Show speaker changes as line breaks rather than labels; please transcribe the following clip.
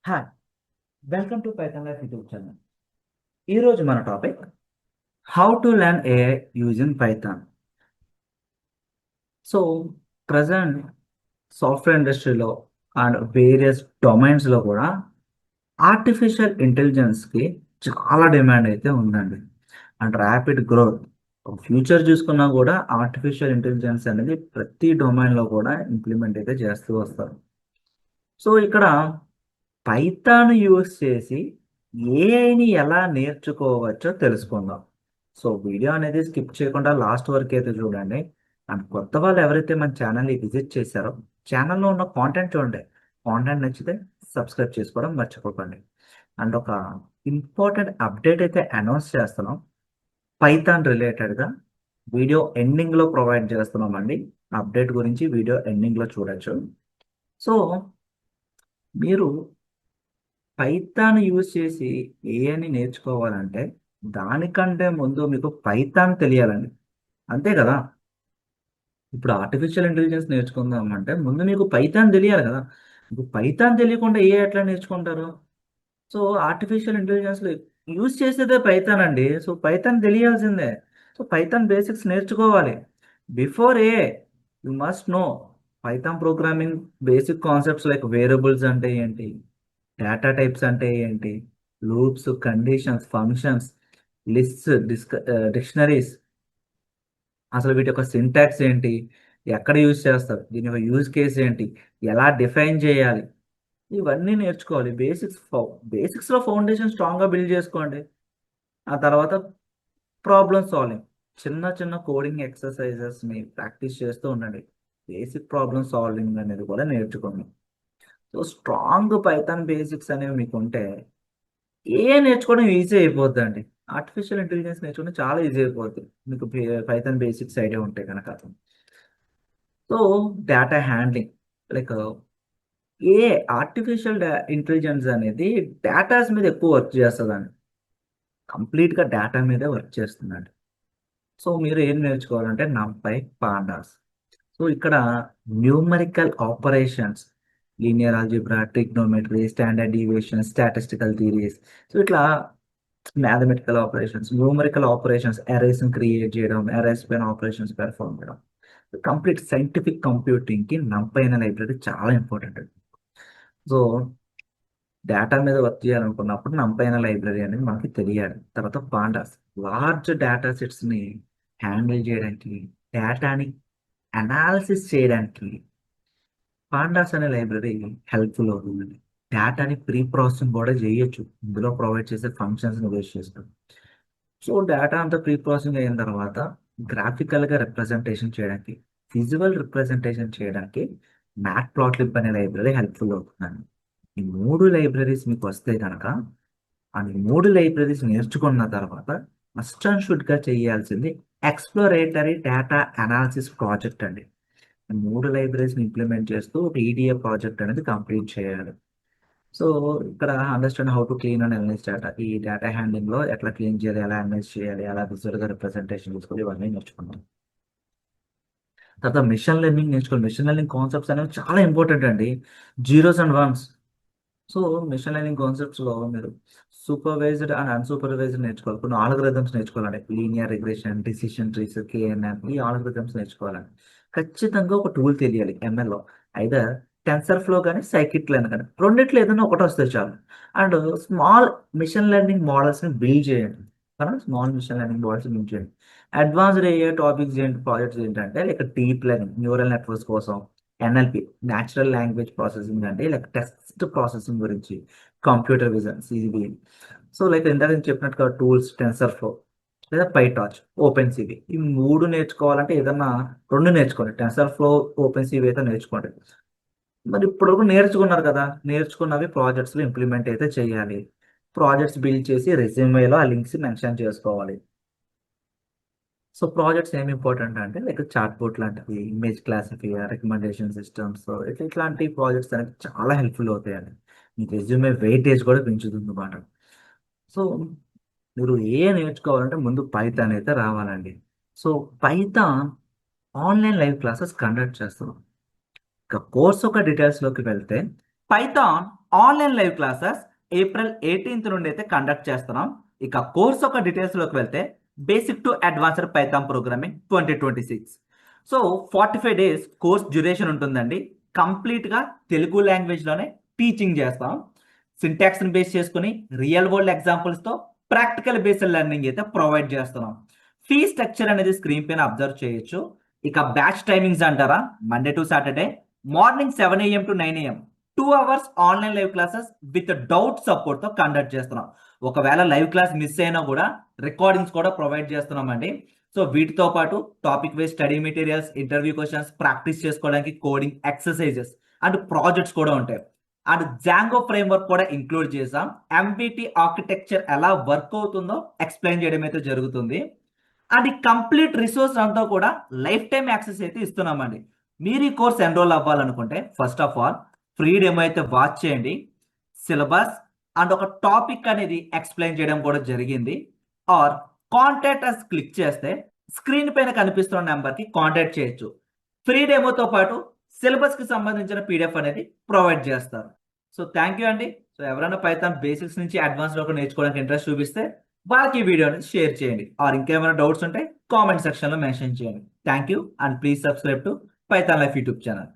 Hi, welcome to Python life YouTube channel. ఈరోజు మన topic how to learn AI using Python. So present software ఇండస్ట్రీలో and various డొమైన్స్లో కూడా artificial ఇంటెలిజెన్స్కి చాలా demand అయితే ఉందండి. And rapid growth. ఫ్యూచర్ చూసుకున్నా కూడా ఆర్టిఫిషియల్ ఇంటెలిజెన్స్ అనేది ప్రతి డొమైన్లో కూడా ఇంప్లిమెంట్ అయితే చేస్తూ వస్తారు. సో ఇక్కడ పైథాన్ యూస్ చేసి ఏఐని ఎలా నేర్చుకోవచ్చో తెలుసుకుందాం. సో వీడియో అనేది స్కిప్ చేయకుండా లాస్ట్ వరకు అయితే చూడండి. అండ్ కొత్త వాళ్ళు ఎవరైతే మన ఛానల్ని విజిట్ చేశారో ఛానల్లో ఉన్న కాంటెంట్ చూడండి. కాంటెంట్ నచ్చితే సబ్స్క్రైబ్ చేసుకోవడం మర్చిపోకండి. అండ్ ఒక ఇంపార్టెంట్ అప్డేట్ అయితే అనౌన్స్ చేస్తున్నాం. పైథాన్ రిలేటెడ్గా వీడియో ఎండింగ్లో ప్రొవైడ్ చేస్తున్నామండి. అప్డేట్ గురించి వీడియో ఎండింగ్లో చూడొచ్చు. సో మీరు పైథాన్ యూజ్ చేసి ఏఐని నేర్చుకోవాలంటే దానికంటే ముందు మీకు పైథాన్ తెలియాలండి. అంతే కదా. ఇప్పుడు ఆర్టిఫిషియల్ ఇంటెలిజెన్స్ నేర్చుకుందాం అంటే ముందు మీకు పైథాన్ తెలియాలి కదా. ఇప్పుడు పైథాన్ తెలియకుండా ఏ ఎట్లా నేర్చుకుంటారు? సో ఆర్టిఫిషియల్ ఇంటెలిజెన్స్ యూజ్ చేసేదే పైథాన్ అండి. సో పైథాన్ తెలియాల్సిందే. సో పైథాన్ బేసిక్స్ నేర్చుకోవాలి. Before A you must know Python programming basic concepts like variables అంటే ఏంటి, డేటా టైప్స్ అంటే ఏంటి, loops, conditions, functions, lists, dictionaries, అసలు వీటి యొక్క సింటాక్స్ ఏంటి, ఎక్కడ యూజ్ చేస్తారు, దీని యొక్క యూజ్ కేస్ ఏంటి, ఎలా డిఫైన్ చేయాలి, ఇవన్నీ నేర్చుకోవాలి. బేసిక్స్లో ఫౌండేషన్ స్ట్రాంగ్గా బిల్డ్ చేసుకోండి. ఆ తర్వాత ప్రాబ్లమ్ సాల్వింగ్, చిన్న చిన్న కోడింగ్ ఎక్సర్సైజెస్ని ప్రాక్టీస్ చేస్తూ ఉండండి. బేసిక్ ప్రాబ్లమ్ సాల్వింగ్ అనేది కూడా నేర్చుకోండి. సో స్ట్రాంగ్ పైథాన్ బేసిక్స్ అనేవి మీకు ఉంటే ఏ నేర్చుకోవడం ఈజీ అయిపోద్ది. ఆర్టిఫిషియల్ ఇంటెలిజెన్స్ నేర్చుకోవడం చాలా ఈజీ అయిపోద్ది మీకు పైథాన్ బేసిక్స్ ఐడియా ఉంటే కనుక. సో డేటా హ్యాండ్లింగ్, లైక్ ఏ ఆర్టిఫిషియల్ ఇంటెలిజెన్స్ అనేది డేటాస్ మీద ఎక్కువ వర్క్ చేస్తుందండి. కంప్లీట్గా డేటా మీదే వర్క్ చేస్తుందండి. సో మీరు ఏం నేర్చుకోవాలంటే నంపై, పాండాస్. సో ఇక్కడ numerical operations, linear algebra, trigonometry, standard deviation, statistical theories, so ఇట్లా mathematical operations, numerical operations, arrays create చేయడం, అరేస్ పైన ఆపరేషన్స్ పెర్ఫార్మ్ చేయడం, కంప్లీట్ సైంటిఫిక్ కంప్యూటింగ్కి నంపై అనే లైబ్రరీ చాలా ఇంపార్టెంట్. సో డేటా మీద వర్క్ చేయాలనుకున్నప్పుడు నంపై అనే లైబ్రరీ అనేది మనకి తెలియాలి. తర్వాత పాండాస్, లార్జ్ డేటా సెట్స్ని హ్యాండిల్ చేయడానికి, డేటాని అనాలిసిస్ చేయడానికి పాండాస్ అనే లైబ్రరీ హెల్ప్ఫుల్ అవుతుందండి. డేటాని ప్రీ ప్రాసెసింగ్ కూడా చేయొచ్చు ఇందులో ప్రొవైడ్ చేసే ఫంక్షన్స్ని బేస్ చేసుకుని. సో డేటా అంతా ప్రీ ప్రాసెసింగ్ అయిన తర్వాత గ్రాఫికల్గా రిప్రజెంటేషన్ చేయడానికి, విజువల్ రిప్రజెంటేషన్ చేయడానికి మ్యాట్ ప్లాట్లిబ్ అనే లైబ్రరీ హెల్ప్ఫుల్ అవుతుందండి. ఈ మూడు లైబ్రరీస్ మీకు వస్తే కనుక ఆ మూడు లైబ్రరీస్ నేర్చుకున్న తర్వాత మస్ట్ అండ్ షుడ్గా చేయాల్సింది ఎక్స్ప్లోరేటరీ డేటా అనాలిసిస్ ప్రాజెక్ట్ అండి. ఈ మూడు లైబ్రరీస్ని ఇంప్లిమెంట్ చేస్తూ ఒక ఈడిఏ ప్రాజెక్ట్ అనేది కంప్లీట్ చేయాలి. సో ఇక్కడ understand how to clean and analyse data, ఈ డేటా హ్యాండ్లింగ్లో ఎట్లా క్లీన్ చేయాలి, ఎలా అనలైజ్ చేయాలి, ఎలా విజువల్గా రిప్రజెంటేషన్ చేసుకోవాలి, ఇవన్నీ నేర్చుకున్నాం. తర్వాత మిషన్ లెర్నింగ్ నేర్చుకోవాలి. మిషన్ లెర్నింగ్ కాన్సెప్ట్స్ అనేవి చాలా ఇంపార్టెంట్ అండి. Zeros and ones. So machine learning కాన్సెప్ట్స్లో మీరు సూపర్వైజ్డ్ అండ్ అన్సూపర్వైజ్డ్ నేర్చుకోవాలి. కొన్ని ఆల్గరిథమ్స్ నేర్చుకోవాలండి. Linear regression, decision trees, KNN, ఈ ఆల్గరిథమ్స్ నేర్చుకోవాలండి. ఖచ్చితంగా ఒక టూల్ తెలియాలి ఎంఎల్లో. అయితే టెన్సర్ ఫ్లో కానీ సైకిట్ లెర్న్ కానీ రెండిట్లో ఏదైనా ఒకటి వస్తే చాలు. అండ్ స్మాల్ మిషన్ లెర్నింగ్ మోడల్స్ని బిల్డ్ చేయండి. Small machine learning models build చేయండి. అడ్వాన్స్డ్ ఏఐ టాపిక్స్ ఏంటి, ప్రాజెక్ట్స్ ఏంటంటే like deep learning, neural networks కోసం, ఎన్ఎల్పి, న్యాచురల్ లాంగ్వేజ్ ప్రాసెసింగ్ అంటే లైక్ టెక్స్ట్ ప్రాసెసింగ్ గురించి, computer vision, CV. So like ఇందాక నేను చెప్పినట్టుగా టూల్స్, టెన్సర్ ఫ్లో లేదా పైటార్చ్, ఓపెన్ సివి, ఈ మూడు నేర్చుకోవాలంటే ఏదన్నా రెండు నేర్చుకోండి. టెన్సర్ ఫ్లో, ఓపెన్ సివి అయితే నేర్చుకోండి. మరి ఇప్పటివరకు నేర్చుకున్నారు కదా, నేర్చుకున్నవి ప్రాజెక్ట్స్లో ఇంప్లిమెంట్ అయితే చేయాలి. ప్రాజెక్ట్స్ బిల్డ్ చేసి రెజ్యూమేలో ఆ లింక్స్ మెన్షన్ చేసుకోవాలి. సో ప్రాజెక్ట్స్ ఏమి ఇంపార్టెంట్ అంటే లైక్ చాట్ బోట్ లాంటివి, ఇమేజ్ క్లాసిఫైయర్, రికమెండేషన్ సిస్టమ్స్, ఇట్లాంటి ప్రాజెక్ట్స్ అనేవి చాలా హెల్ప్ఫుల్ అవుతాయండి. మీ రెజ్యూమే వెయిటేజ్ కూడా పెంచుతుంది అన్నమాట. సో మీరు నేర్చుకోవాలంటే ముందు పైథాన్ అయితే రావాలండి. So Python online live classes conduct చేస్తున్నాం. ఇక కోర్స్ యొక్క డీటెయిల్స్లోకి వెళ్తే, Python online live classes April 18th నుండి అయితే కండక్ట్ చేస్తున్నాం. ఇక కోర్స్ యొక్క డీటెయిల్స్లోకి వెళ్తే basic to advanced Python programming 2026. So 45 days course duration ఉంటుందండి. కంప్లీట్గా తెలుగు లాంగ్వేజ్లోనే టీచింగ్ చేస్తాం. సింటాక్స్ని బేస్ చేసుకుని రియల్ వరల్డ్ ఎగ్జాంపుల్స్తో ప్రాక్టికల్ బేస్డ్ లెర్నింగ్ అయితే ప్రొవైడ్ చేస్తున్నాం. ఫీ స్ట్రక్చర్ అనేది స్క్రీన్ పైన అబ్జర్వ్ చేయొచ్చు. ఇక బ్యాచ్ టైమింగ్స్ అంటారా, Monday to Saturday morning 7 AM to 9 AM 2 hours online live classes with doubt సపోర్ట్తో కండక్ట్ చేస్తున్నాం. ఒకవేళ లైవ్ క్లాస్ మిస్ అయినా కూడా రికార్డింగ్స్ కూడా ప్రొవైడ్ చేస్తున్నామండి. సో వీటితో పాటు topic wise study materials, interview questions, practice చేసుకోవడానికి కోడింగ్ ఎక్సర్సైజెస్ అండ్ ప్రాజెక్ట్స్ కూడా ఉంటాయి. అండ్ జాంగో ఫ్రేమ్వర్క్ కూడా ఇంక్లూడ్ చేసాం. ఎంబీటీ ఆర్కిటెక్చర్ ఎలా వర్క్ అవుతుందో ఎక్స్ప్లెయిన్ చేయడం అయితే జరుగుతుంది. అండ్ ఈ కంప్లీట్ రిసోర్స్ అంతా కూడా లైఫ్ టైం యాక్సెస్ అయితే ఇస్తున్నామండి. మీరు ఈ కోర్స్ ఎన్రోల్ అవ్వాలనుకుంటే first of all free demo అయితే వాచ్ చేయండి. సిలబస్ అండ్ ఒక టాపిక్ అనేది ఎక్స్ప్లెయిన్ చేయడం కూడా జరిగింది. ఆర్ కాంటాక్ట్ అస్ క్లిక్ చేస్తే స్క్రీన్ పైన కనిపిస్తున్న నెంబర్కి కాంటాక్ట్ చేయొచ్చు. ఫ్రీ డెమోతో పాటు సిలబస్కి సంబంధించిన పీడిఎఫ్ అనేది ప్రొవైడ్ చేస్తారు. సో థ్యాంక్ యూ అండి. సో ఎవరైనా పైథాన్ బేసిక్స్ నుంచి అడ్వాన్స్ వరకు నేర్చుకోవడానికి ఇంట్రెస్ట్ చూపిస్తే వాళ్ళకి ఈ వీడియోని షేర్ చేయండి. ఆర్ ఇంకేమైనా డౌట్స్ ఉంటే కామెంట్ సెక్షన్లో మెన్షన్ చేయండి. Thank you and please subscribe to Python life YouTube channel.